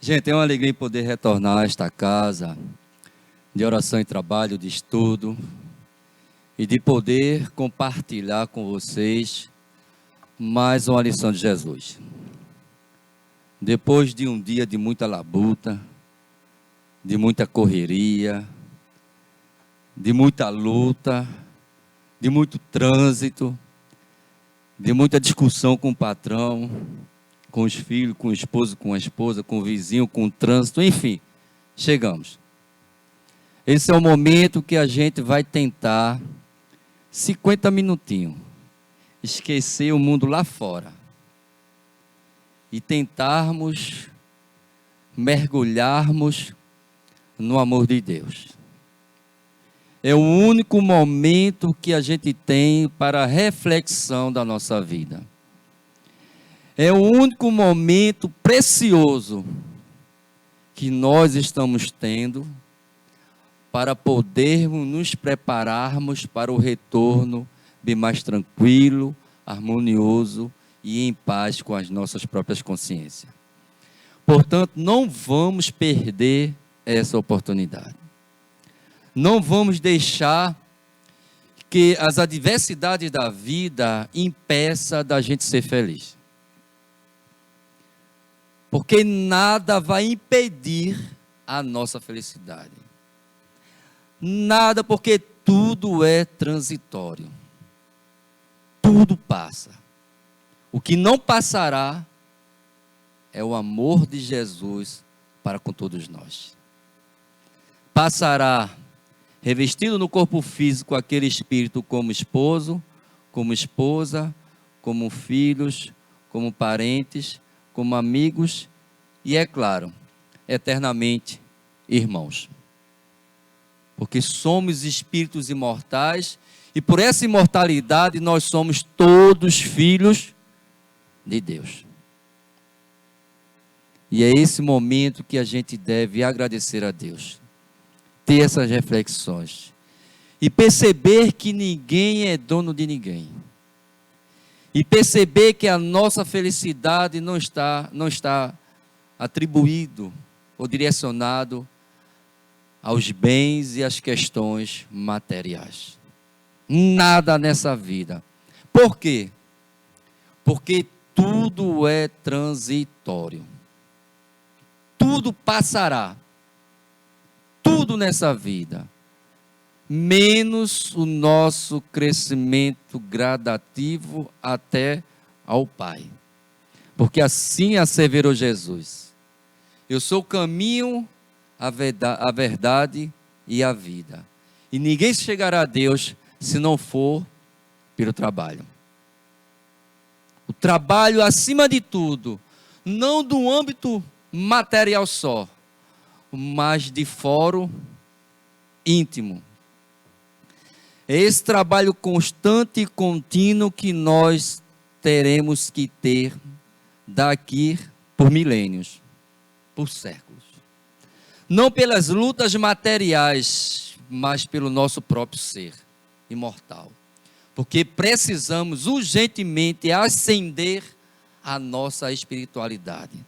Gente, é uma alegria poder retornar a esta casa de oração e trabalho, de estudo, e de poder compartilhar com vocês mais uma lição de Jesus. Depois de um dia de muita labuta, de muita correria, de muita luta, de muito trânsito, de muita discussão com o patrão, com os filhos, com o esposo, com a esposa, com o vizinho, com o trânsito, enfim, chegamos. Esse é o momento que a gente vai tentar, 50 minutinhos, esquecer o mundo lá fora e tentarmos mergulharmos no amor de Deus. É o único momento que a gente tem para a reflexão da nossa vida. É o único momento precioso que nós estamos tendo para podermos nos prepararmos para o retorno bem mais tranquilo, harmonioso e em paz com as nossas próprias consciências. Portanto, não vamos perder essa oportunidade. Não vamos deixar que as adversidades da vida impeçam da gente ser feliz. Porque nada vai impedir a nossa felicidade. Nada, porque tudo é transitório. Tudo passa. O que não passará é o amor de Jesus para com todos nós. Passará revestido no corpo físico aquele espírito como esposo, como esposa, como filhos, como parentes, como amigos e, é claro, eternamente irmãos. Porque somos espíritos imortais e por essa imortalidade nós somos todos filhos de Deus. E é esse momento que a gente deve agradecer a Deus. Ter essas reflexões. E perceber que ninguém é dono de ninguém. E perceber que a nossa felicidade não está atribuído ou direcionado aos bens e às questões materiais. Nada nessa vida. Por quê? Porque tudo é transitório. Tudo passará. Tudo nessa vida. Menos o nosso crescimento gradativo até ao Pai. Porque assim asseverou Jesus. Eu sou o caminho, a verdade e a vida. E ninguém chegará a Deus se não for pelo trabalho. O trabalho acima de tudo, não do âmbito material só, mas de fórum íntimo. É esse trabalho constante e contínuo que nós teremos que ter daqui por milênios, por séculos. Não pelas lutas materiais, mas pelo nosso próprio ser imortal. Porque precisamos urgentemente ascender a nossa espiritualidade.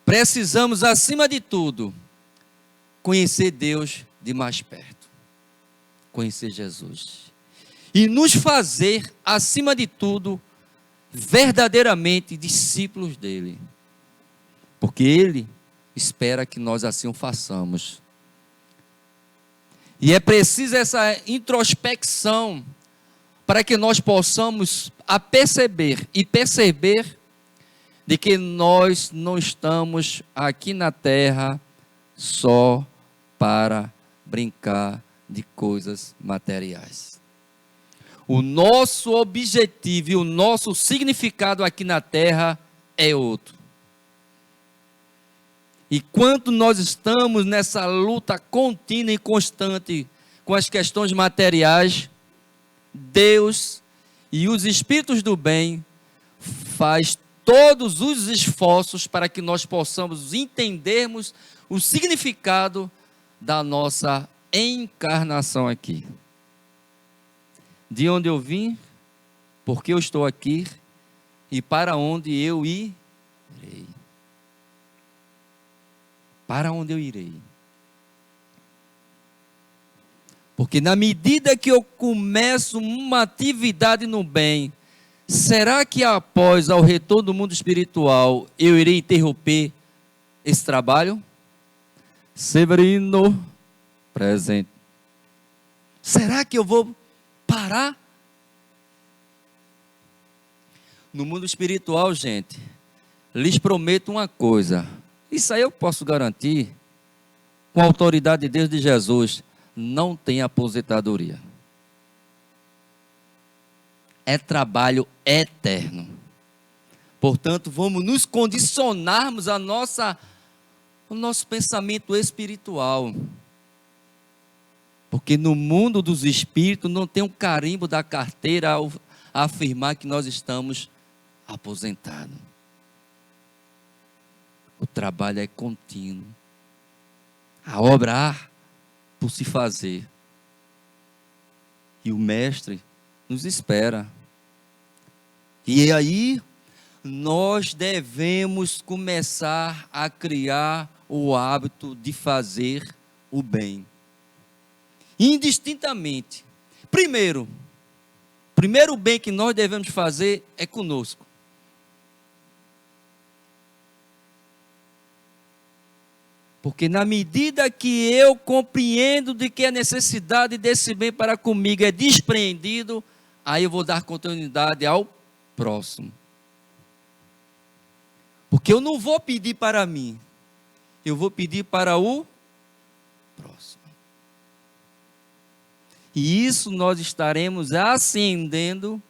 Precisamos, acima de tudo, conhecer Deus de mais perto. Conhecer Jesus. E nos fazer, acima de tudo, verdadeiramente discípulos dele. Porque ele espera que nós assim o façamos. E é preciso essa introspecção para que nós possamos perceber de que nós não estamos aqui na terra só para brincar de coisas materiais. O nosso objetivo e o nosso significado aqui na terra é outro. E quando nós estamos nessa luta contínua e constante com as questões materiais, Deus e os espíritos do bem faz todos os esforços para que nós possamos entendermos o significado da nossa encarnação aqui. De onde eu vim, por que eu estou aqui e para onde eu irei. para onde eu irei? Porque na medida que eu começo uma atividade no bem, será que após ao retorno do mundo espiritual, eu irei interromper esse trabalho? Severino, presente. Será que eu vou parar? No mundo espiritual, gente, lhes prometo uma coisa. Isso aí eu posso garantir, com a autoridade de Deus e de Jesus, não tem aposentadoria. É trabalho eterno. Portanto, vamos nos condicionarmos o nosso pensamento espiritual. Porque no mundo dos espíritos não tem um carimbo da carteira ao afirmar que nós estamos aposentados. O trabalho é contínuo. A obra há por se fazer. E o mestre nos espera. E aí nós devemos começar a criar o hábito de fazer o bem. Indistintamente. Primeiro bem que nós devemos fazer é conosco. Porque na medida que eu compreendo de que a necessidade desse bem para comigo é despreendido, aí eu vou dar continuidade ao próximo. Porque eu não vou pedir para mim, eu vou pedir para o próximo. E isso nós estaremos ascendendo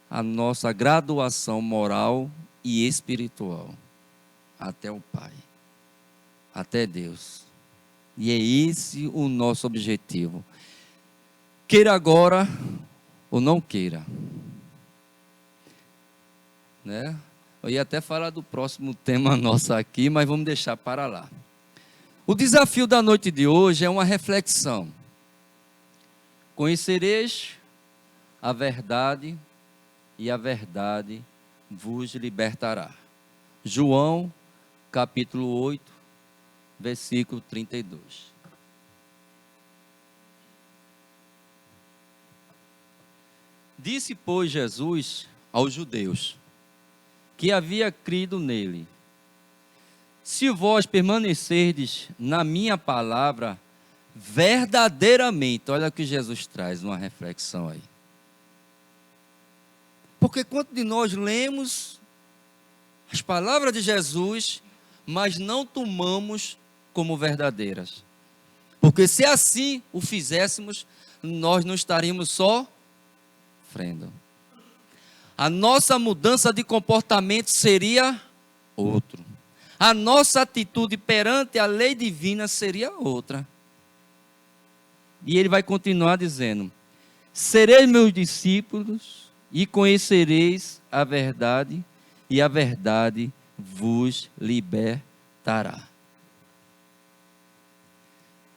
a nossa graduação moral e espiritual até o Pai, até Deus. E é esse o nosso objetivo. Queira agora ou não queira. Né? Eu ia até falar do próximo tema nosso aqui, mas vamos deixar para lá. O desafio da noite de hoje é uma reflexão. Conhecereis a verdade e a verdade vos libertará. João, capítulo 8, versículo 32. Disse, pois, Jesus aos judeus que havia crido nele: se vós permanecerdes na minha palavra, verdadeiramente, olha o que Jesus traz, uma reflexão aí. Porque quanto de nós lemos as palavras de Jesus, mas não tomamos como verdadeiras? Porque se assim o fizéssemos, nós não estaríamos sofrendo. A nossa mudança de comportamento seria outro. A nossa atitude perante a lei divina seria outra. E ele vai continuar dizendo: sereis meus discípulos e conhecereis a verdade, e a verdade vos libertará.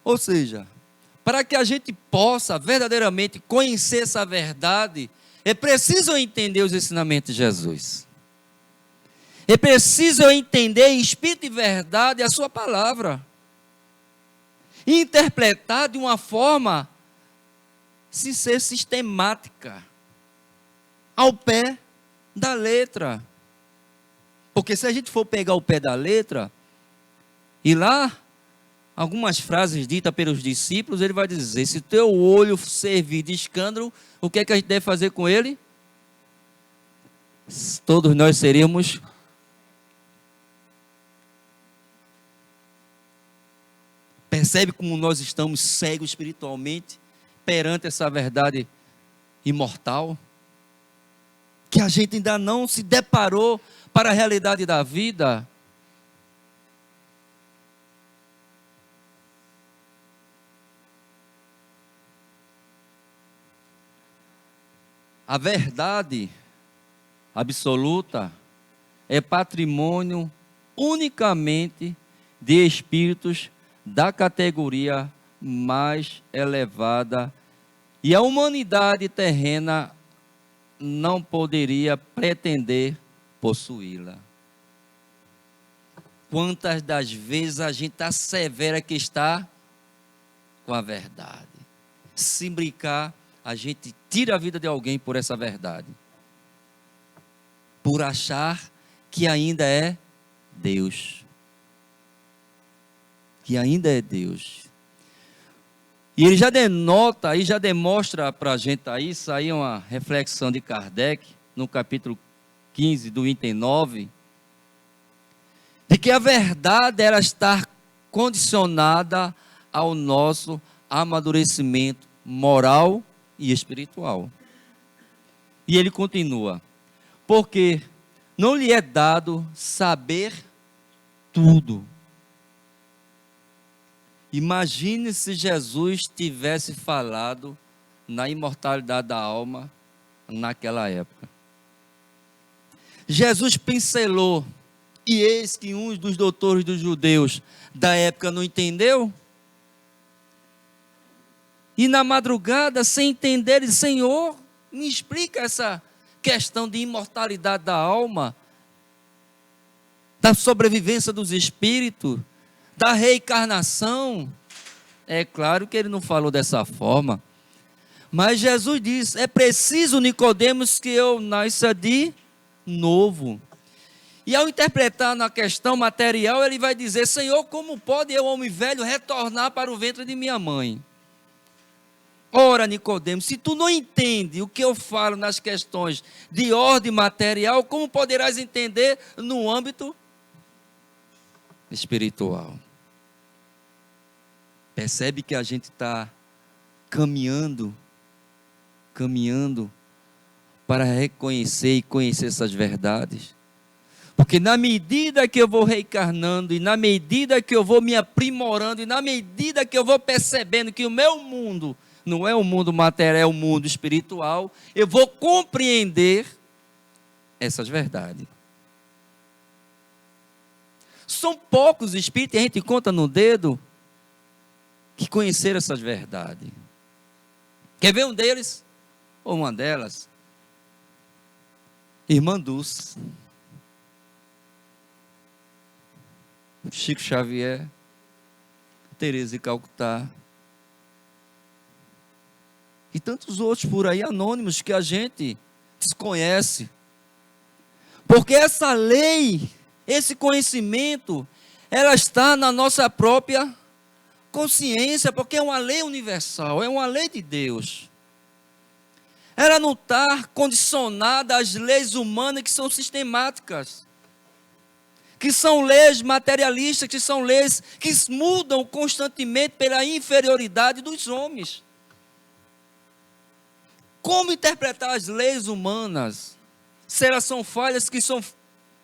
Ou seja, para que a gente possa verdadeiramente conhecer essa verdade, é preciso entender os ensinamentos de Jesus. É preciso entender em espírito e verdade a sua palavra. E interpretar de uma forma, sem ser sistemática, ao pé da letra. Porque se a gente for pegar o pé da letra, e lá, algumas frases ditas pelos discípulos, ele vai dizer: se teu olho servir de escândalo, o que é que a gente deve fazer com ele? Todos nós seríamos... Percebe como nós estamos cegos espiritualmente perante essa verdade imortal? Que a gente ainda não se deparou para a realidade da vida. A verdade absoluta é patrimônio unicamente de espíritos da categoria mais elevada, e a humanidade terrena não poderia pretender possuí-la. quantas das vezes a gente assevera que está com a verdade. Se brincar, a gente tira a vida de alguém por essa verdade. Por achar que ainda é Deus. Que ainda é Deus. E ele já denota, e já demonstra para a gente aí, isso aí é uma reflexão de Kardec, no capítulo 15 do item 9, de que a verdade ela está condicionada ao nosso amadurecimento moral e espiritual. E ele continua, porque não lhe é dado saber tudo. Imagine se Jesus tivesse falado na imortalidade da alma naquela época. Jesus pincelou, e eis que um dos doutores dos judeus da época não entendeu. E na madrugada, sem entender, ele disse: Senhor, me explica essa questão de imortalidade da alma, da sobrevivência dos espíritos, da reencarnação. É claro que ele não falou dessa forma, mas Jesus disse: é preciso, Nicodemos, que eu nasça de novo. E ao interpretar na questão material, ele vai dizer: Senhor, como pode eu, homem velho, retornar para o ventre de minha mãe? Ora, Nicodemos, se tu não entende o que eu falo nas questões de ordem material, como poderás entender no âmbito espiritual? Percebe que a gente está caminhando para reconhecer e conhecer essas verdades. Porque na medida que eu vou reencarnando, e na medida que eu vou me aprimorando, e na medida que eu vou percebendo que o meu mundo não é o mundo material, é o mundo espiritual, eu vou compreender essas verdades. São poucos espíritos, a gente conta no dedo, que conheceram essas verdades. Quer ver um deles? Ou uma delas? Irmã Dulce. Chico Xavier. Teresa de Calcutá. E tantos outros por aí, anônimos, que a gente desconhece. Porque essa lei, esse conhecimento, ela está na nossa própria consciência, porque é uma lei universal, é uma lei de Deus. Ela não está condicionada às leis humanas que são sistemáticas, que são leis materialistas, que são leis que mudam constantemente pela inferioridade dos homens. Como interpretar as leis humanas, se elas são falhas que são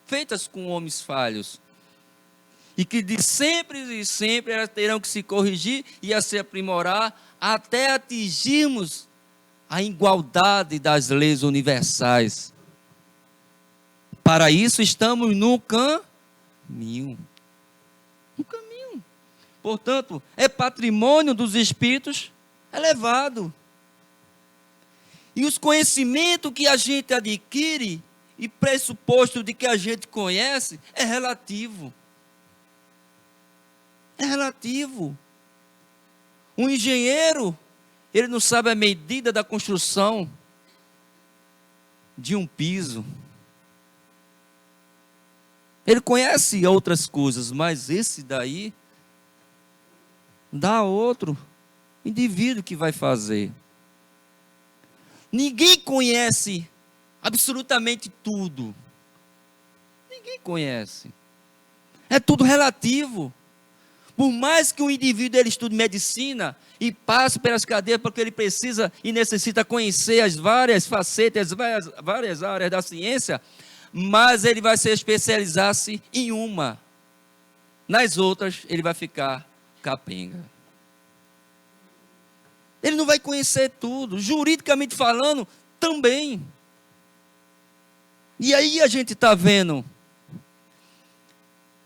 feitas com homens falhos? E que de sempre e sempre elas terão que se corrigir e a se aprimorar até atingirmos a igualdade das leis universais. Para isso estamos no caminho. No caminho. Portanto, é patrimônio dos espíritos elevado. E os conhecimentos que a gente adquire e pressuposto de que a gente conhece é relativo. É relativo. Um engenheiro, ele não sabe a medida da construção de um piso. Ele conhece outras coisas, mas esse daí dá outro indivíduo que vai fazer. Ninguém conhece absolutamente tudo. Ninguém conhece. É tudo relativo. Por mais que o indivíduo ele estude medicina e passe pelas cadeias, porque ele precisa e necessita conhecer as várias facetas, várias áreas da ciência, mas ele vai se especializar-se em uma. Nas outras, ele vai ficar capenga. Ele não vai conhecer tudo, juridicamente falando, também. E aí a gente está vendo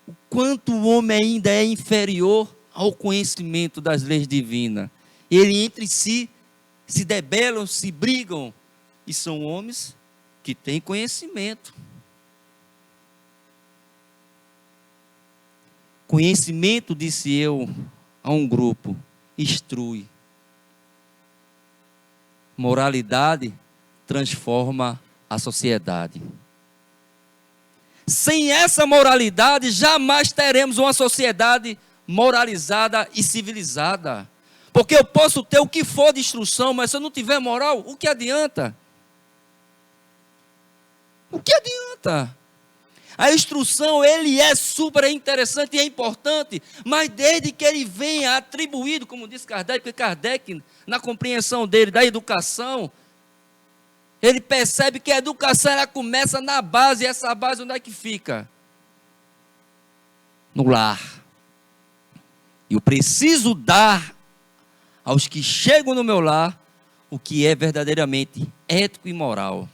o quanto o homem ainda é inferior ao conhecimento das leis divinas. Ele entre si se debelam, se brigam, e são homens que têm conhecimento. Conhecimento, disse eu a um grupo, instrui. Moralidade transforma a sociedade. Sem essa moralidade, jamais teremos uma sociedade moralizada e civilizada. Porque eu posso ter o que for de instrução, mas se eu não tiver moral, o que adianta? O que adianta? A instrução, ele é super interessante e é importante, mas desde que ele venha atribuído, como diz Kardec, porque Kardec, na compreensão dele da educação, ele percebe que a educação ela começa na base, e essa base onde é que fica? No lar. E eu preciso dar aos que chegam no meu lar o que é verdadeiramente ético e moral.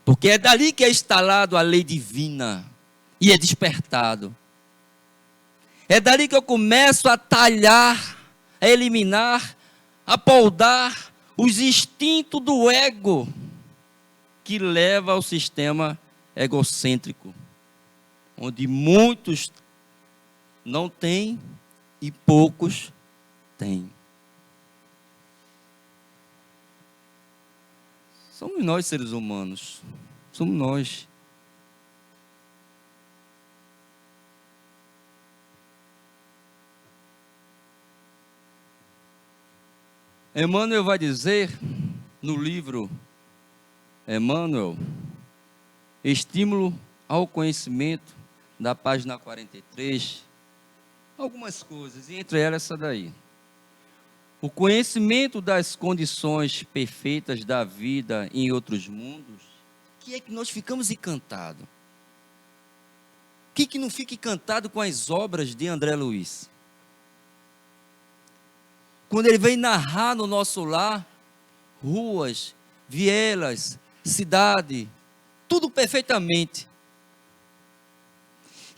Porque é dali que é instalado a lei divina e é despertado. É dali que eu começo a talhar, a eliminar, a poldar os instintos do ego que leva ao sistema egocêntrico, onde muitos não têm e poucos têm. Somos nós, seres humanos. Somos nós. Emmanuel vai dizer, no livro Emmanuel, Estímulo ao Conhecimento, da página 43, algumas coisas, e entre elas essa daí. O conhecimento das condições perfeitas da vida em outros mundos, que é que nós ficamos encantados. Quem que não fica encantado com as obras de André Luiz? Quando ele vem narrar no nosso lar, ruas, vielas, cidade, tudo perfeitamente.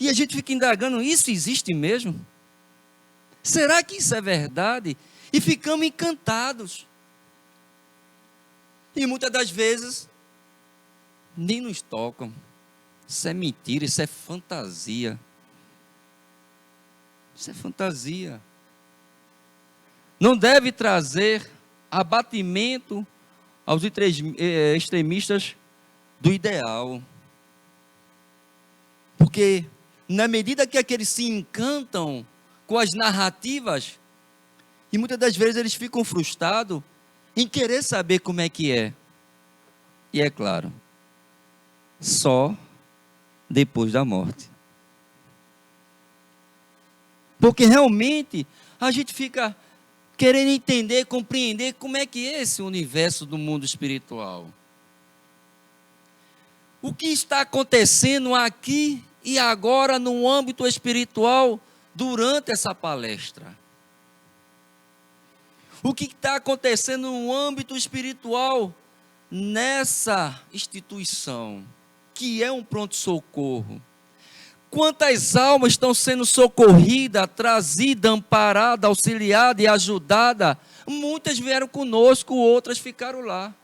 E a gente fica indagando, isso existe mesmo? Será que isso é verdade? E ficamos encantados. E muitas das vezes, nem nos tocam. Isso é mentira, isso é fantasia. Isso é fantasia. Não deve trazer abatimento aos extremistas do ideal. Porque, na medida que aqueles se encantam com as narrativas, e muitas das vezes eles ficam frustrados em querer saber como é que é. E é claro, só depois da morte. Porque realmente a gente fica querendo entender, compreender como é que é esse universo do mundo espiritual. O que está acontecendo aqui e agora no âmbito espiritual durante essa palestra? O que está acontecendo no âmbito espiritual nessa instituição, que é um pronto-socorro? Quantas almas estão sendo socorridas, trazidas, amparadas, auxiliadas e ajudadas? Muitas vieram conosco, outras ficaram lá.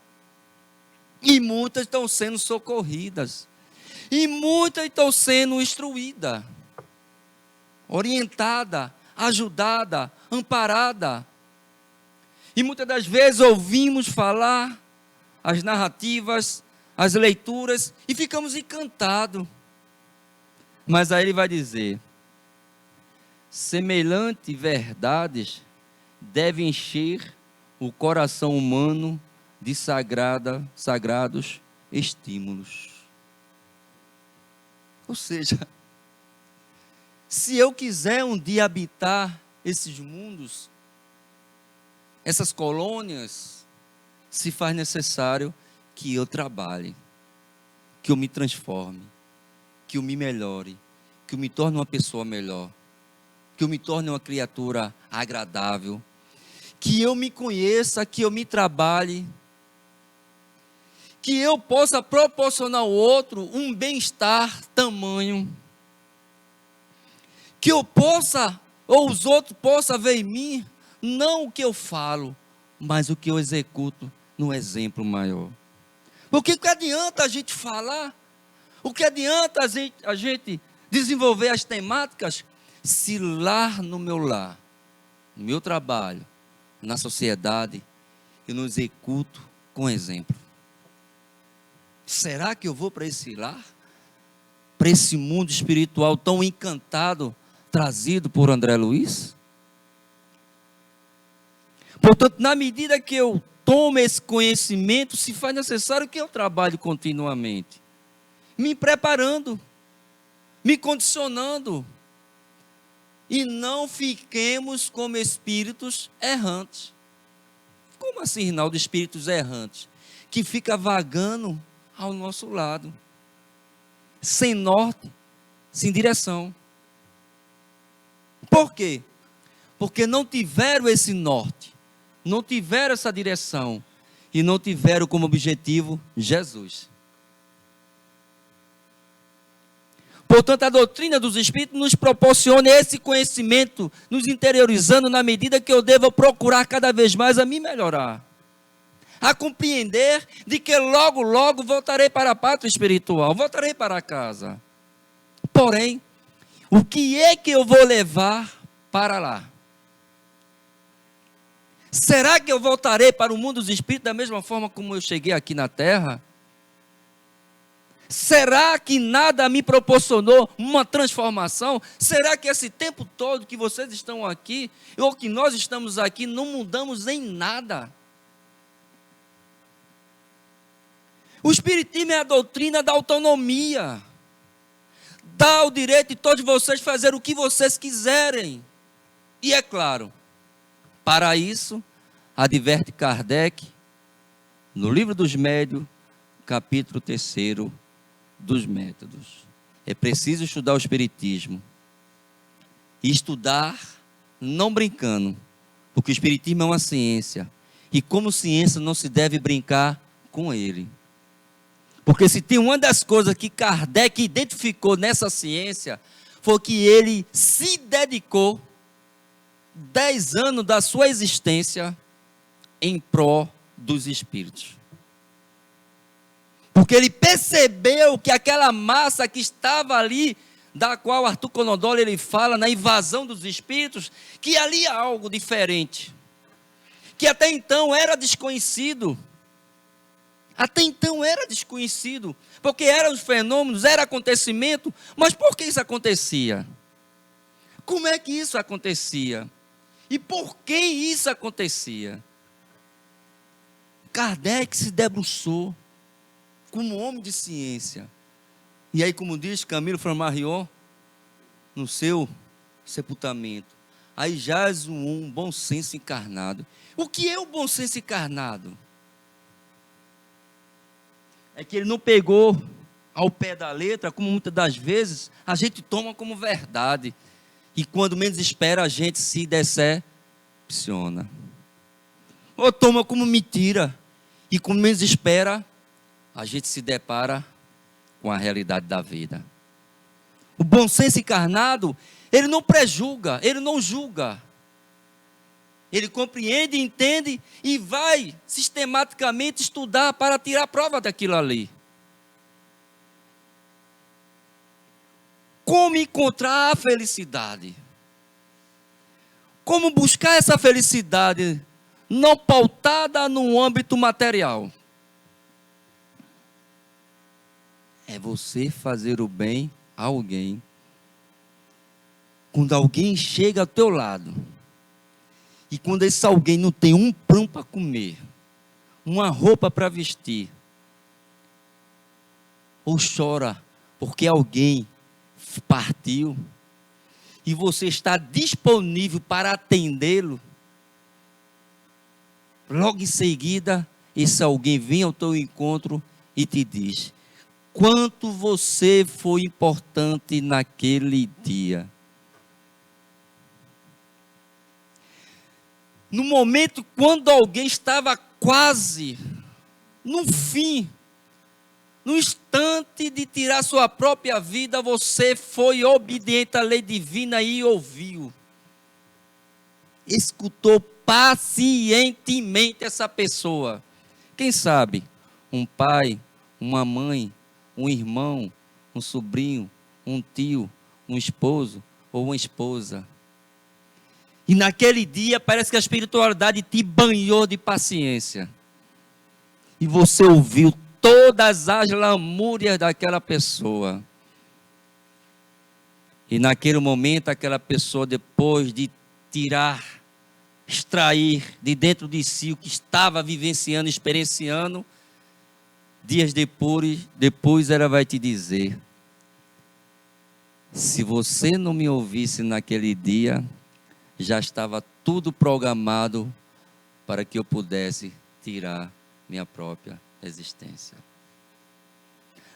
E muitas estão sendo socorridas. E muitas estão sendo instruídas, orientadas, ajudadas, amparadas. E muitas das vezes ouvimos falar as narrativas, as leituras, e ficamos encantados. Mas aí ele vai dizer, semelhantes verdades devem encher o coração humano de sagrados estímulos. Ou seja, se eu quiser um dia habitar esses mundos, essas colônias, se faz necessário que eu trabalhe, que eu me transforme, que eu me melhore, que eu me torne uma pessoa melhor, que eu me torne uma criatura agradável, que eu me conheça, que eu me trabalhe, que eu possa proporcionar ao outro um bem-estar tamanho, que eu possa, ou os outros possam ver em mim, não o que eu falo, mas o que eu executo no exemplo maior. Porque o que adianta a gente falar? O que adianta a gente desenvolver as temáticas, se lar, no meu trabalho, na sociedade, eu não executo com exemplo. Será que eu vou para esse lar? Para esse mundo espiritual tão encantado, trazido por André Luiz? Portanto, na medida que eu tomo esse conhecimento, se faz necessário que eu trabalhe continuamente, me preparando, me condicionando, e não fiquemos como espíritos errantes. Como assim, Rinaldo, espíritos errantes? Que fica vagando ao nosso lado, sem norte, sem direção. Por quê? Porque não tiveram esse norte, não tiveram essa direção, e não tiveram como objetivo Jesus. Portanto, a doutrina dos Espíritos nos proporciona esse conhecimento, nos interiorizando na medida que eu devo procurar cada vez mais a me melhorar. A compreender de que logo, logo voltarei para a pátria espiritual, voltarei para casa. Porém, o que é que eu vou levar para lá? Será que eu voltarei para o mundo dos espíritos da mesma forma como eu cheguei aqui na terra? Será que nada me proporcionou uma transformação? Será que esse tempo todo que vocês estão aqui, ou que nós estamos aqui, não mudamos em nada? O Espiritismo é a doutrina da autonomia. Dá o direito de todos vocês fazer o que vocês quiserem. E é claro, para isso, adverte Kardec, no Livro dos Médiuns, capítulo 3º, dos métodos. É preciso estudar o Espiritismo. E estudar não brincando, porque o Espiritismo é uma ciência. E como ciência não se deve brincar com ele. Porque se tem uma das coisas que Kardec identificou nessa ciência, foi que ele se dedicou 10 anos da sua existência em pró dos espíritos. Porque ele percebeu que aquela massa que estava ali, da qual Arthur Conodoli ele fala na invasão dos espíritos, que ali há algo diferente, que até então era desconhecido. Até então era desconhecido, porque eram os fenômenos, era acontecimento, mas por que isso acontecia? Como é que isso acontecia? E por que isso acontecia? Kardec se debruçou como homem de ciência. E aí, como diz Camilo Flammarion, no seu sepultamento, aí jaz um bom senso encarnado. O que é o bom senso encarnado? É que ele não pegou ao pé da letra, como muitas das vezes a gente toma como verdade. E quando menos espera, a gente se decepciona. Ou toma como mentira. E quando menos espera, a gente se depara com a realidade da vida. O bom senso encarnado, ele não prejulga, ele não julga. Ele compreende, entende e vai sistematicamente estudar para tirar prova daquilo ali. Como encontrar a felicidade? Como buscar essa felicidade não pautada no âmbito material? É você fazer o bem a alguém. Quando alguém chega ao teu lado, e quando esse alguém não tem um pão para comer, uma roupa para vestir, ou chora porque alguém partiu, e você está disponível para atendê-lo, logo em seguida, esse alguém vem ao teu encontro e te diz: quanto você foi importante naquele dia. No momento quando alguém estava quase no fim, no instante de tirar sua própria vida, você foi obediente à lei divina e ouviu. Escutou pacientemente essa pessoa. Quem sabe um pai, uma mãe, um irmão, um sobrinho, um tio, um esposo ou uma esposa. E naquele dia parece que a espiritualidade te banhou de paciência. E você ouviu todas as lamúrias daquela pessoa. E naquele momento aquela pessoa, depois de extrair de dentro de si o que estava vivenciando, experienciando, dias depois ela vai te dizer: se você não me ouvisse naquele dia, já estava tudo programado para que eu pudesse tirar minha própria existência.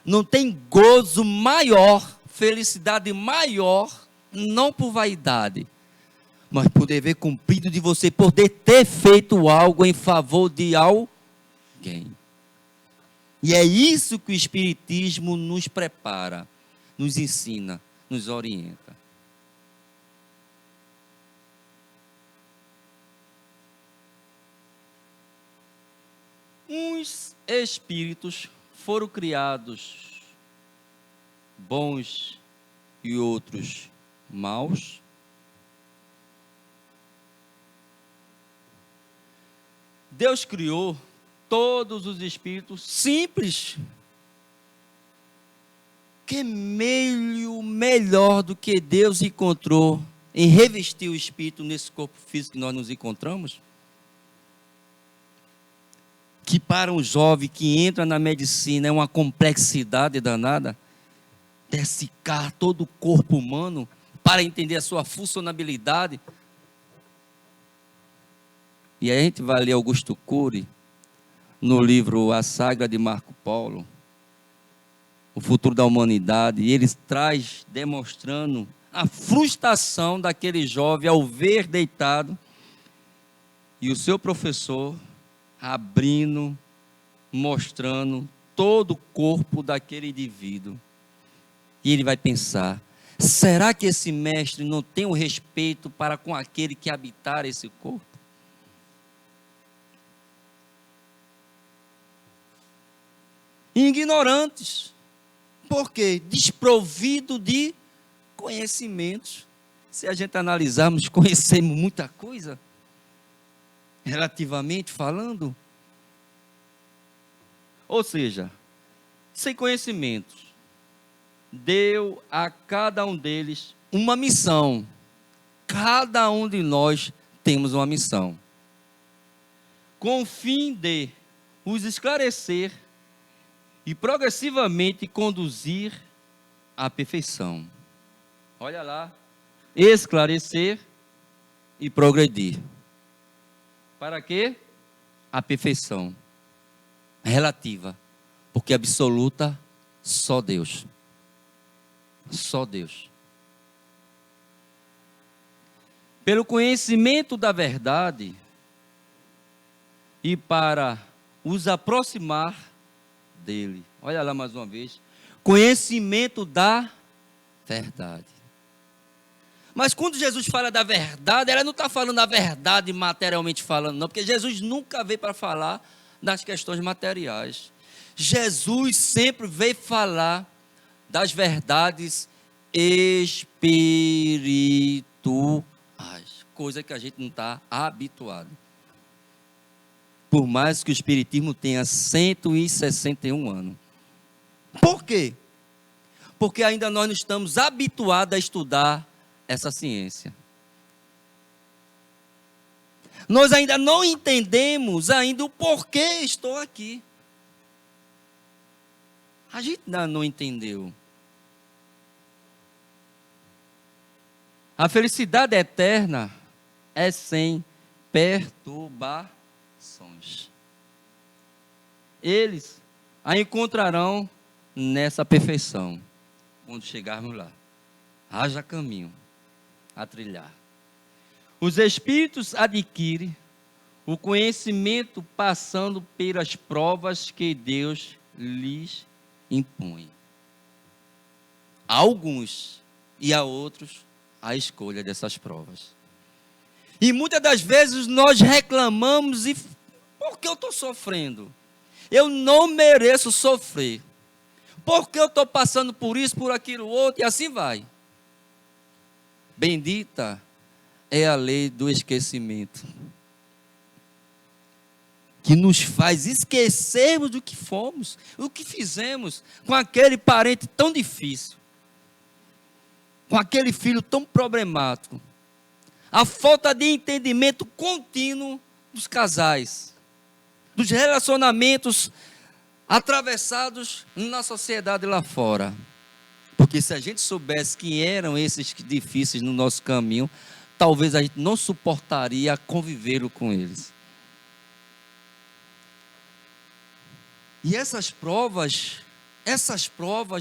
Não tem gozo maior, felicidade maior, não por vaidade, mas por dever cumprido de você poder ter feito algo em favor de alguém. E é isso que o Espiritismo nos prepara, nos ensina, nos orienta. Uns espíritos foram criados bons e outros maus. Deus criou todos os espíritos simples. Que meio melhor do que Deus encontrou em revestir o espírito nesse corpo físico que nós nos encontramos? Que para um jovem que entra na medicina é uma complexidade danada, dessecar todo o corpo humano para entender a sua funcionalidade. E aí a gente vai ler Augusto Cury, no livro A Saga de Marco Polo, O Futuro da Humanidade, e ele traz demonstrando a frustração daquele jovem ao ver deitado e o seu professor abrindo, mostrando todo o corpo daquele indivíduo. E ele vai pensar: será que esse mestre não tem o respeito para com aquele que habitar esse corpo? Ignorantes. Por quê? Desprovido de conhecimentos. Se a gente analisarmos, conhecemos muita coisa, relativamente falando. Ou seja, sem conhecimentos, deu a cada um deles uma missão. Cada um de nós temos uma missão, com o fim de os esclarecer e progressivamente conduzir à perfeição. Olha lá, esclarecer e progredir. Para quê? A perfeição relativa, porque absoluta só Deus. Só Deus. Pelo conhecimento da verdade e para os aproximar dele. Olha lá mais uma vez. Conhecimento da verdade. Mas quando Jesus fala da verdade, ela não está falando da verdade materialmente falando, não, porque Jesus nunca veio para falar das questões materiais. Jesus sempre veio falar das verdades espirituais, coisa que a gente não está habituado. Por mais que o Espiritismo tenha 161 anos. Por quê? Porque ainda nós não estamos habituados a estudar essa ciência. Nós ainda não entendemos ainda o porquê estou aqui. A gente ainda não entendeu. A felicidade eterna é sem perturbações. Eles a encontrarão nessa perfeição, quando chegarmos lá. Haja caminho a trilhar. Os espíritos adquirem o conhecimento passando pelas provas que Deus lhes impõe. A alguns e a outros a escolha dessas provas. E muitas das vezes nós reclamamos e por que eu estou sofrendo? Eu não mereço sofrer. Por que eu estou passando por isso, por aquilo outro e assim vai. bendita é a lei do esquecimento, que nos faz esquecermos do que fomos, o que fizemos com aquele parente tão difícil, com aquele filho tão problemático, a falta de entendimento contínuo dos casais, dos relacionamentos atravessados na sociedade lá fora. Porque se a gente soubesse quem eram esses difíceis no nosso caminho, talvez a gente não suportaria conviver com eles. E essas provas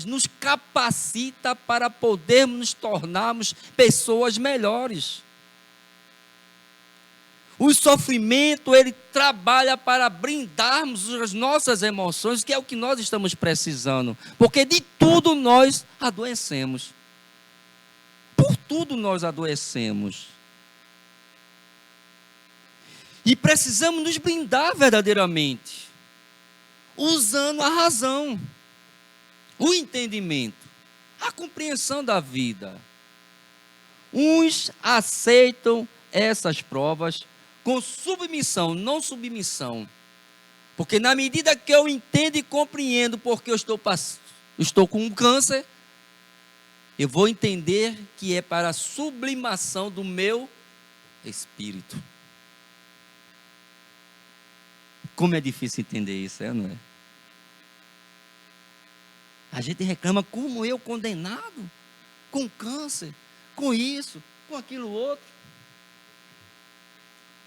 nos capacitam para podermos nos tornarmos pessoas melhores. O sofrimento, ele trabalha para blindarmos as nossas emoções, que é o que nós estamos precisando. Porque de tudo nós adoecemos. Por tudo nós adoecemos. E precisamos nos blindar verdadeiramente, usando a razão, o entendimento, a compreensão da vida. Uns aceitam essas provas com submissão, não submissão. Porque na medida que eu entendo e compreendo porque eu estou com um câncer, eu vou entender que é para a sublimação do meu espírito. Como é difícil entender isso, não é? A gente reclama, como eu condenado, com câncer, com isso, com aquilo outro.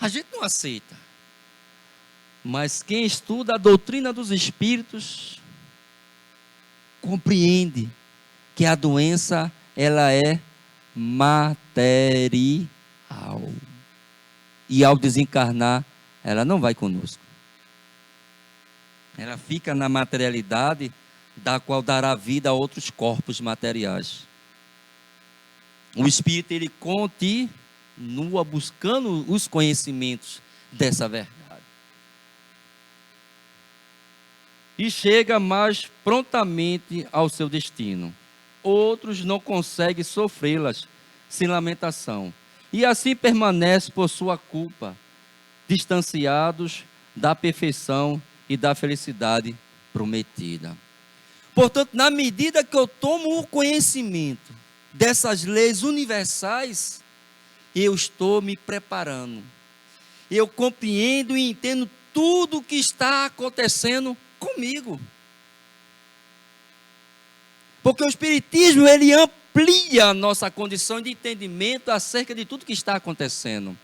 A gente não aceita. Mas quem estuda a doutrina dos espíritos, compreende que a doença, ela é material. E ao desencarnar, ela não vai conosco. Ela fica na materialidade, da qual dará vida a outros corpos materiais. O espírito, ele continua buscando os conhecimentos dessa verdade. E chega mais prontamente ao seu destino. Outros não conseguem sofrê-las sem lamentação. E assim permanece por sua culpa, distanciados da perfeição e da felicidade prometida. Portanto, na medida que eu tomo o conhecimento dessas leis universais, eu estou me preparando. Eu compreendo e entendo tudo o que está acontecendo comigo. Porque o Espiritismo, ele amplia a nossa condição de entendimento acerca de tudo que está acontecendo.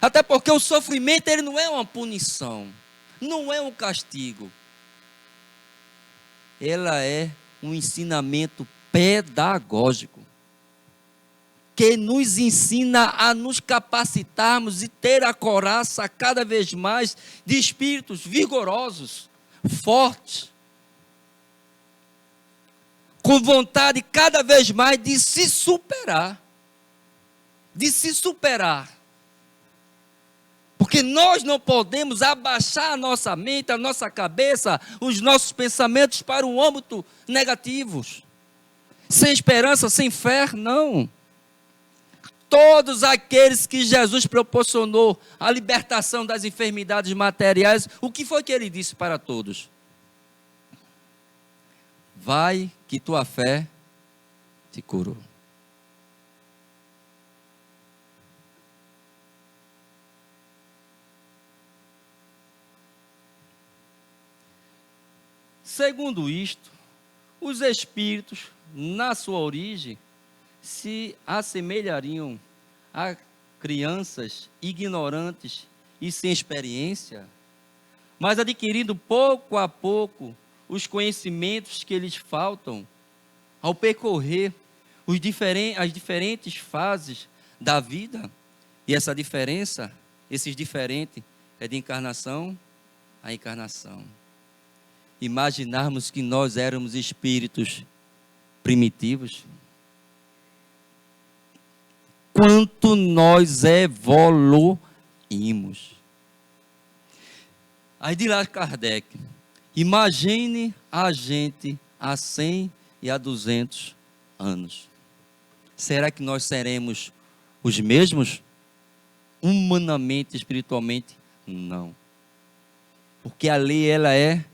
Até porque o sofrimento, ele não é uma punição, não é um castigo. Ela é um ensinamento pedagógico, que nos ensina a nos capacitarmos e ter a coraça cada vez mais de espíritos vigorosos, fortes, com vontade cada vez mais de se superar. Porque nós não podemos abaixar a nossa mente, a nossa cabeça, os nossos pensamentos para um âmbito negativos. Sem esperança, sem fé, não. Todos aqueles que Jesus proporcionou a libertação das enfermidades materiais, o que foi que ele disse para todos? Vai que tua fé te curou. Segundo isto, os espíritos, na sua origem, se assemelhariam a crianças ignorantes e sem experiência, mas adquirindo pouco a pouco os conhecimentos que lhes faltam, ao percorrer as diferentes fases da vida. E essa diferença, esses diferentes, é de encarnação a encarnação. Imaginarmos que nós éramos espíritos primitivos, quanto nós evoluímos. Aí de lá Kardec, imagine a gente há 100 e há 200 anos. Será que nós seremos os mesmos? Humanamente, espiritualmente, não. Porque a lei, ela é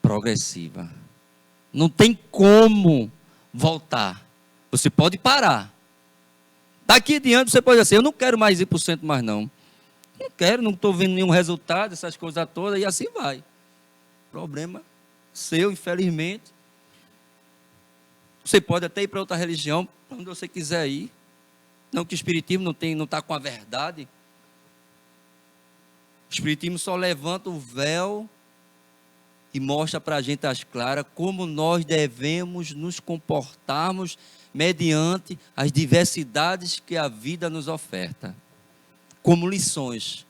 progressiva. Não tem como voltar. Você pode parar. Daqui adiante você pode dizer assim, eu não quero mais ir para o centro mais não. Não quero, não estou vendo nenhum resultado, essas coisas todas, e assim vai. Problema seu, infelizmente. Você pode até ir para outra religião, para onde você quiser ir. Não que o Espiritismo não está com a verdade. O Espiritismo só levanta o véu e mostra para a gente às claras como nós devemos nos comportarmos mediante as diversidades que a vida nos oferta. Como lições.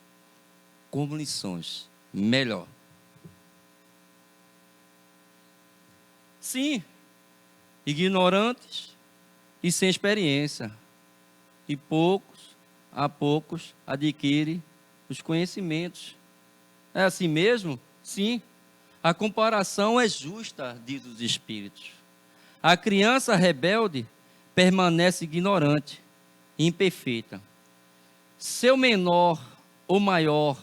Como lições. Melhor. Sim, ignorantes e sem experiência. E poucos a poucos adquirem os conhecimentos. É assim mesmo? Sim. A comparação é justa, diz os Espíritos. A criança rebelde permanece ignorante, imperfeita. Seu menor ou maior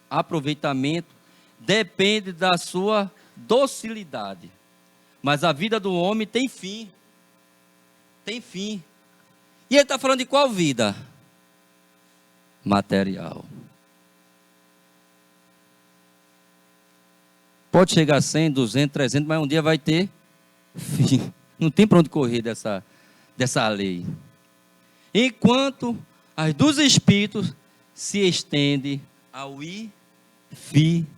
aproveitamento depende da sua docilidade. Mas a vida do homem tem fim. Tem fim. E ele está falando de qual vida? Material. Pode chegar a 100, 200, 300, mas um dia vai ter fim. Não tem para onde correr dessa lei. Enquanto as dos espíritos se estende ao infinito.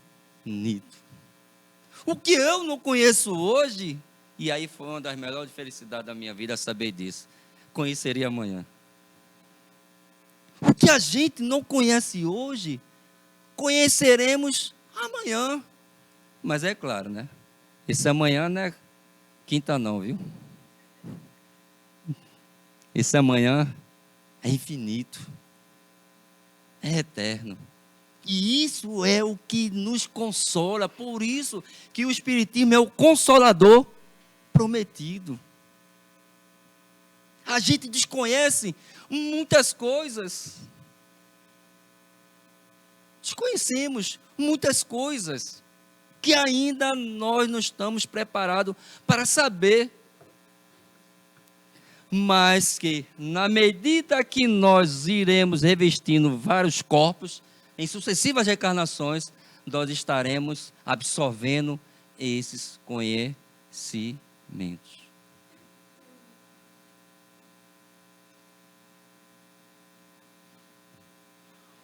O que eu não conheço hoje, e aí foi uma das melhores felicidades da minha vida saber disso, conheceria amanhã. O que a gente não conhece hoje, conheceremos amanhã. Mas é claro, né? Esse amanhã não é quinta não, viu? Esse amanhã é infinito. É eterno. E isso é o que nos consola. Por isso que o Espiritismo é o consolador prometido. A gente desconhece muitas coisas. Desconhecemos muitas coisas que ainda nós não estamos preparados para saber. Mas que, na medida que nós iremos revestindo vários corpos, em sucessivas reencarnações, nós estaremos absorvendo esses conhecimentos.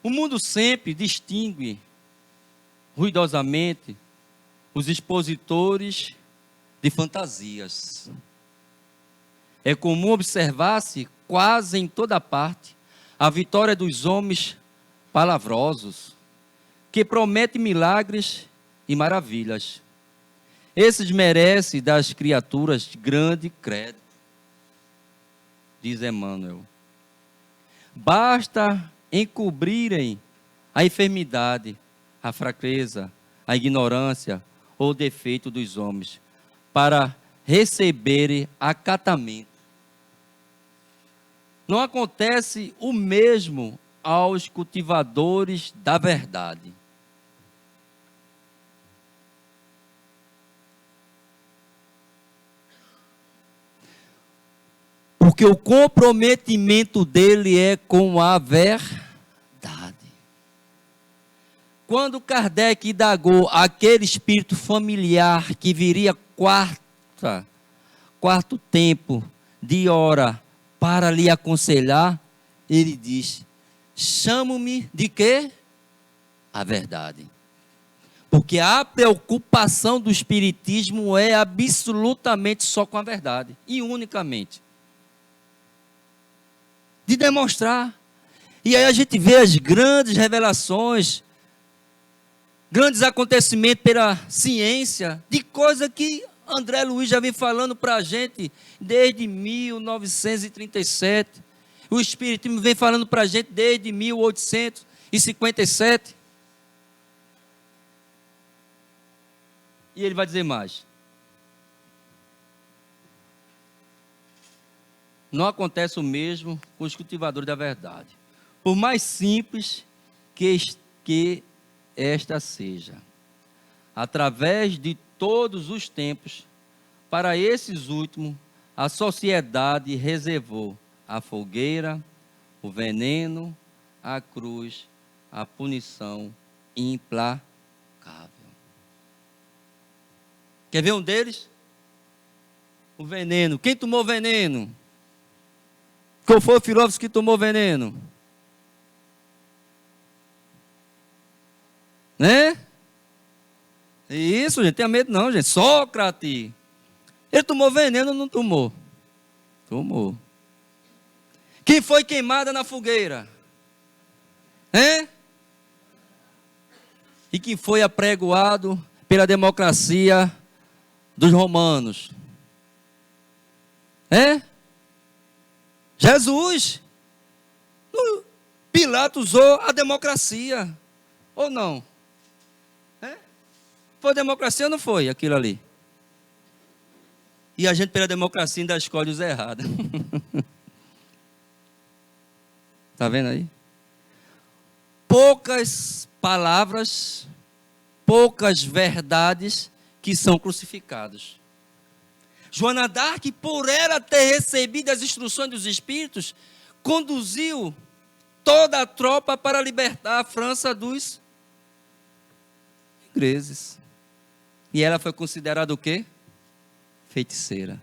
O mundo sempre distingue ruidosamente os expositores de fantasias. É comum observar-se quase em toda parte a vitória dos homens palavrosos, que prometem milagres e maravilhas. Esses merecem das criaturas grande crédito, diz Emmanuel. Basta encobrirem a enfermidade, a fraqueza, a ignorância ou defeito dos homens, para receberem acatamento. Não acontece o mesmo aos cultivadores da verdade. Porque o comprometimento dele é com a verdade. Quando Kardec indagou aquele espírito familiar que viria quarto tempo de hora para lhe aconselhar, ele diz: chamo-me de quê? A verdade. Porque a preocupação do espiritismo é absolutamente só com a verdade, e unicamente. De demonstrar. E aí a gente vê as grandes revelações, grandes acontecimentos pela ciência, de coisa que André Luiz já vem falando para a gente desde 1937. O Espiritismo vem falando para a gente desde 1857. E ele vai dizer mais. Não acontece o mesmo com os cultivadores da verdade. Por mais simples que esta seja, através de todos os tempos, para esses últimos, a sociedade reservou a fogueira, o veneno, a cruz, a punição implacável. Quer ver um deles? O veneno. Quem tomou veneno? Qual foi o filósofo que tomou veneno? Né? Isso, gente, tenha medo não, gente. Sócrates. Ele tomou veneno ou não tomou? Tomou. Quem foi queimada na fogueira? E quem foi apregoado pela democracia dos romanos? Jesus. Pilatos usou a democracia. Ou não? Foi democracia ou não foi aquilo ali? E a gente pela democracia ainda escolhe os errados. Está vendo aí? Poucas palavras, poucas verdades que são crucificadas. Joana d'Arc, por ela ter recebido as instruções dos Espíritos, conduziu toda a tropa para libertar a França dos ingleses. E ela foi considerada o quê? Feiticeira.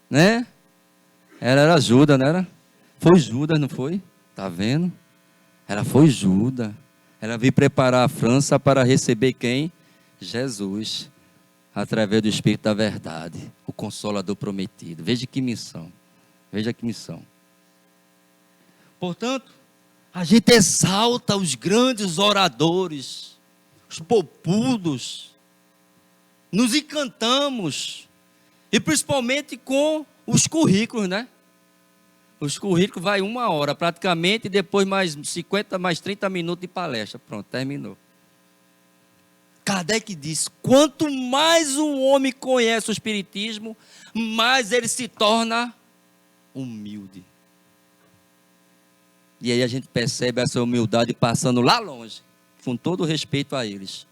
Né? Ela era Judas, não era? Foi Judas, não foi? Tá vendo? Ela foi Judas. Ela veio preparar a França para receber quem? Jesus. Através do Espírito da Verdade. O Consolador prometido. Veja que missão. Veja que missão. Portanto, a gente exalta os grandes oradores, os popudos, nos encantamos, e principalmente com os currículos, né? Os currículos vai 1 hora praticamente, e depois mais 50, mais 30 minutos de palestra. Pronto, terminou. Kardec diz, quanto mais um homem conhece o Espiritismo, mais ele se torna humilde. E aí a gente percebe essa humildade passando lá longe, com todo respeito a eles.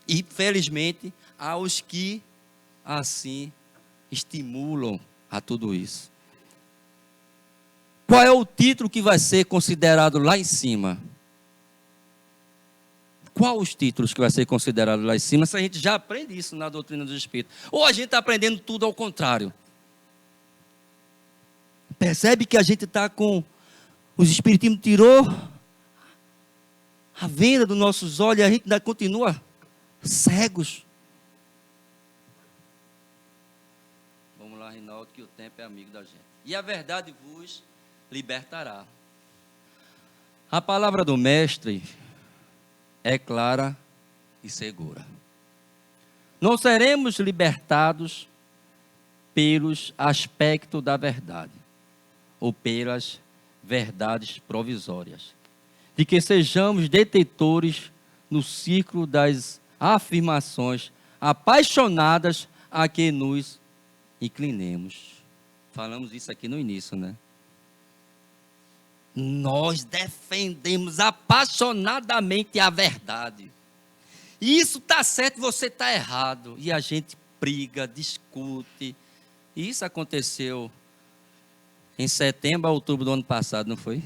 E felizmente aos que assim estimulam a tudo isso. Qual é o título que vai ser considerado lá em cima? Qual os títulos que vai ser considerado lá em cima? Se a gente já aprende isso na doutrina dos Espíritos. Ou a gente está aprendendo tudo ao contrário. Percebe que a gente está com... Os Espiritismos tirou a venda dos nossos olhos e a gente ainda continua cegos. Vamos lá, Rinaldo, que o tempo é amigo da gente. E a verdade vos libertará. A palavra do Mestre é clara e segura. Não seremos libertados pelos aspectos da verdade, ou pelas verdades provisórias, de que sejamos detentores no círculo das afirmações apaixonadas a que nos inclinemos. Falamos isso aqui no início, né? Nós defendemos apaixonadamente a verdade. E isso está certo, você está errado. E a gente briga, discute. E isso aconteceu em setembro a outubro do ano passado, não foi?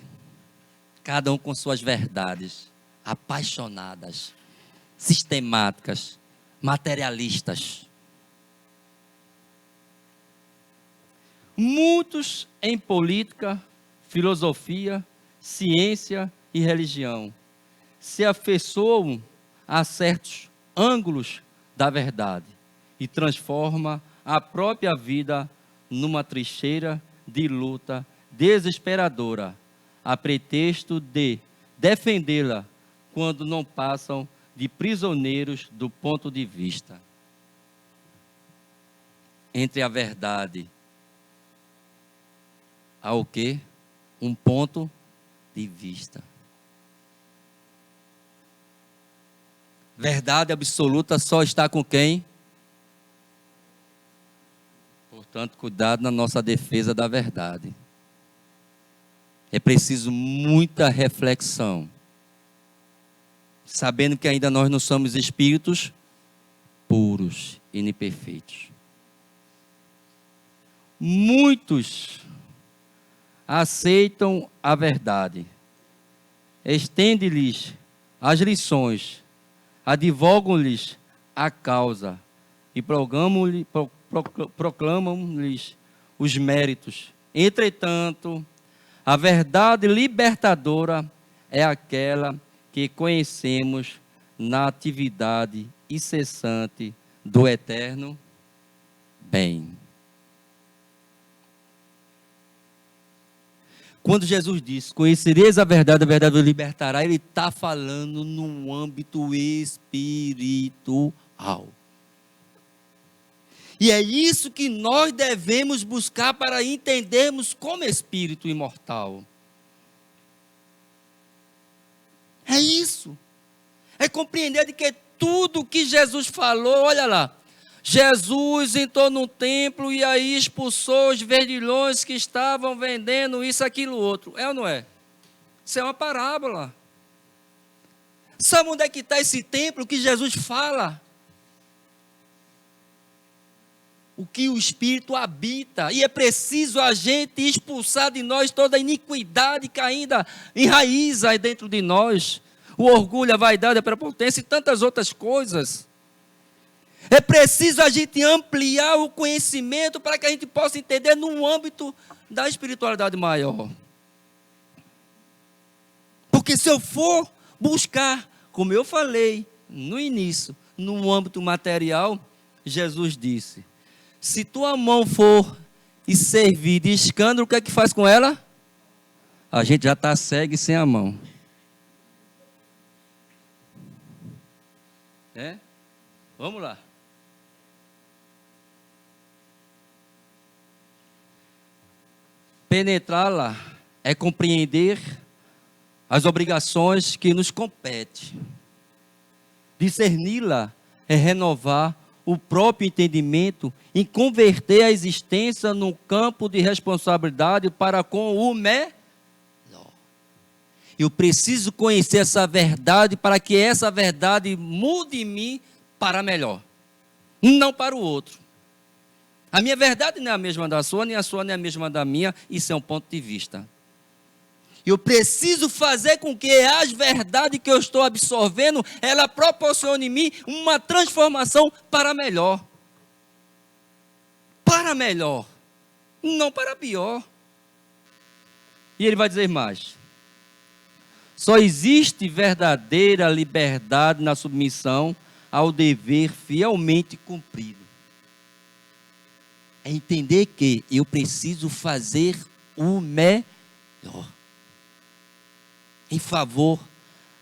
Cada um com suas verdades, apaixonadas, sistemáticas, materialistas. Muitos em política, filosofia, ciência e religião se afeiçoam a certos ângulos da verdade e transforma a própria vida numa trincheira de luta desesperadora, a pretexto de defendê-la quando não passam de prisioneiros do ponto de vista. Entre a verdade há o quê? Um ponto de vista. Verdade absoluta só está com quem? Portanto, cuidado na nossa defesa da verdade. É preciso muita reflexão, sabendo que ainda nós não somos espíritos puros e imperfeitos. Muitos aceitam a verdade, estende-lhes as lições, advogam-lhes a causa e proclamam-lhes os méritos. Entretanto, a verdade libertadora é aquela que conhecemos na atividade incessante do eterno bem. Quando Jesus diz, conhecereis a verdade vos libertará, ele está falando no âmbito espiritual. E é isso que nós devemos buscar para entendermos como espírito imortal. É isso. É compreender de que tudo que Jesus falou, olha lá, Jesus entrou num templo e aí expulsou os vendilhões que estavam vendendo isso, aquilo, outro. É ou não é? Isso é uma parábola. Sabe onde é que está esse templo que Jesus fala? O que o Espírito habita. E é preciso a gente expulsar de nós toda a iniquidade que ainda enraiza dentro de nós. O orgulho, a vaidade, a prepotência e tantas outras coisas. É preciso a gente ampliar o conhecimento para que a gente possa entender no âmbito da espiritualidade maior. Porque se eu for buscar, como eu falei no início, no âmbito material, Jesus disse, se tua mão for e servir de escândalo, o que é que faz com ela? A gente já está cego e sem a mão. É? Vamos lá. Penetrá-la é compreender as obrigações que nos competem. Discerni-la é renovar o próprio entendimento e converter a existência num campo de responsabilidade para com o melhor. Eu preciso conhecer essa verdade para que essa verdade mude em mim para melhor, não para o outro. A minha verdade não é a mesma da sua, nem a sua nem é a mesma da minha. Isso é um ponto de vista. Eu preciso fazer com que as verdades que eu estou absorvendo, ela proporcione em mim uma transformação para melhor. Para melhor, não para pior. E ele vai dizer mais. Só existe verdadeira liberdade na submissão ao dever fielmente cumprido. É entender que eu preciso fazer o melhor em favor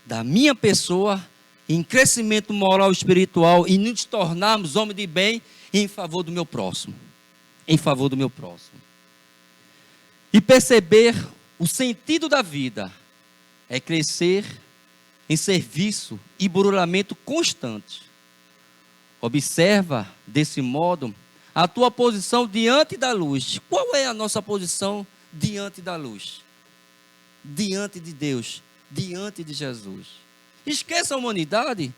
da minha pessoa, em crescimento moral e espiritual e nos tornarmos homens de bem em favor do meu próximo. Em favor do meu próximo. E perceber o sentido da vida é crescer em serviço e burlamento constante. Observa desse modo a tua posição diante da luz. Qual é a nossa posição diante da luz? Diante de Deus, diante de Jesus. Esqueça a humanidade.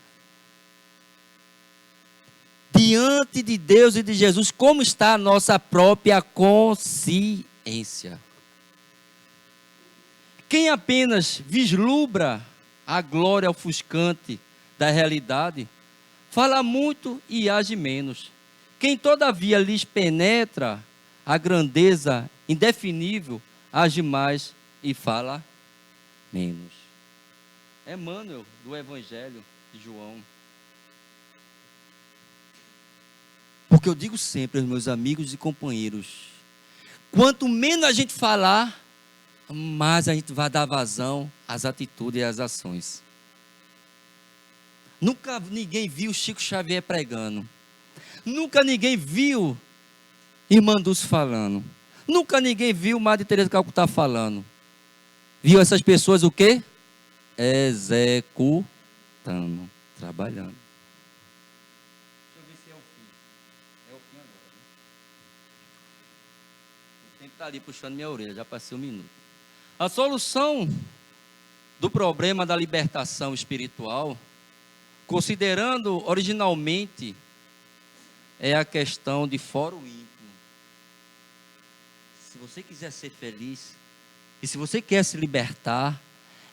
Diante de Deus e de Jesus, como está a nossa própria consciência? Quem apenas vislumbra a glória ofuscante da realidade, fala muito e age menos. Quem todavia lhes penetra a grandeza indefinível, age mais e fala menos. Emmanuel, do Evangelho de João. Porque eu digo sempre aos meus amigos e companheiros, quanto menos a gente falar, mais a gente vai dar vazão às atitudes e às ações. Nunca ninguém viu Chico Xavier pregando. Nunca ninguém viu Irmã Dulce falando. Nunca ninguém viu Madre Teresa de Calcutá falando. Viu essas pessoas o quê? Executando, trabalhando. Deixa eu ver se é o fim. É o fim agora, né? Quem está ali puxando minha orelha, já passei um minuto. A solução do problema da libertação espiritual, considerando originalmente, é a questão de fórum íntimo. Se você quiser ser feliz, e se você quer se libertar,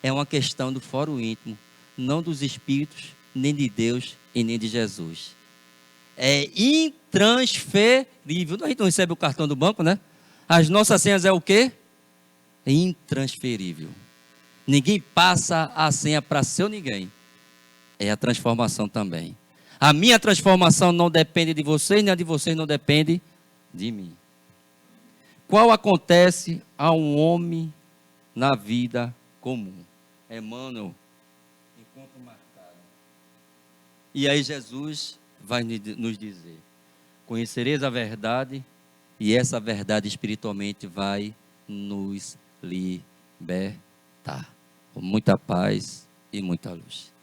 é uma questão do fórum íntimo, não dos espíritos, nem de Deus e nem de Jesus. É intransferível. A gente não recebe o cartão do banco, né? As nossas senhas é o quê? É intransferível. Ninguém passa a senha para seu ninguém. É a transformação também. A minha transformação não depende de vocês, nem a de vocês não depende de mim. Qual acontece a um homem na vida comum? Emmanuel, encontro marcado. E aí Jesus vai nos dizer: conhecereis a verdade, e essa verdade espiritualmente vai nos libertar. Com muita paz e muita luz.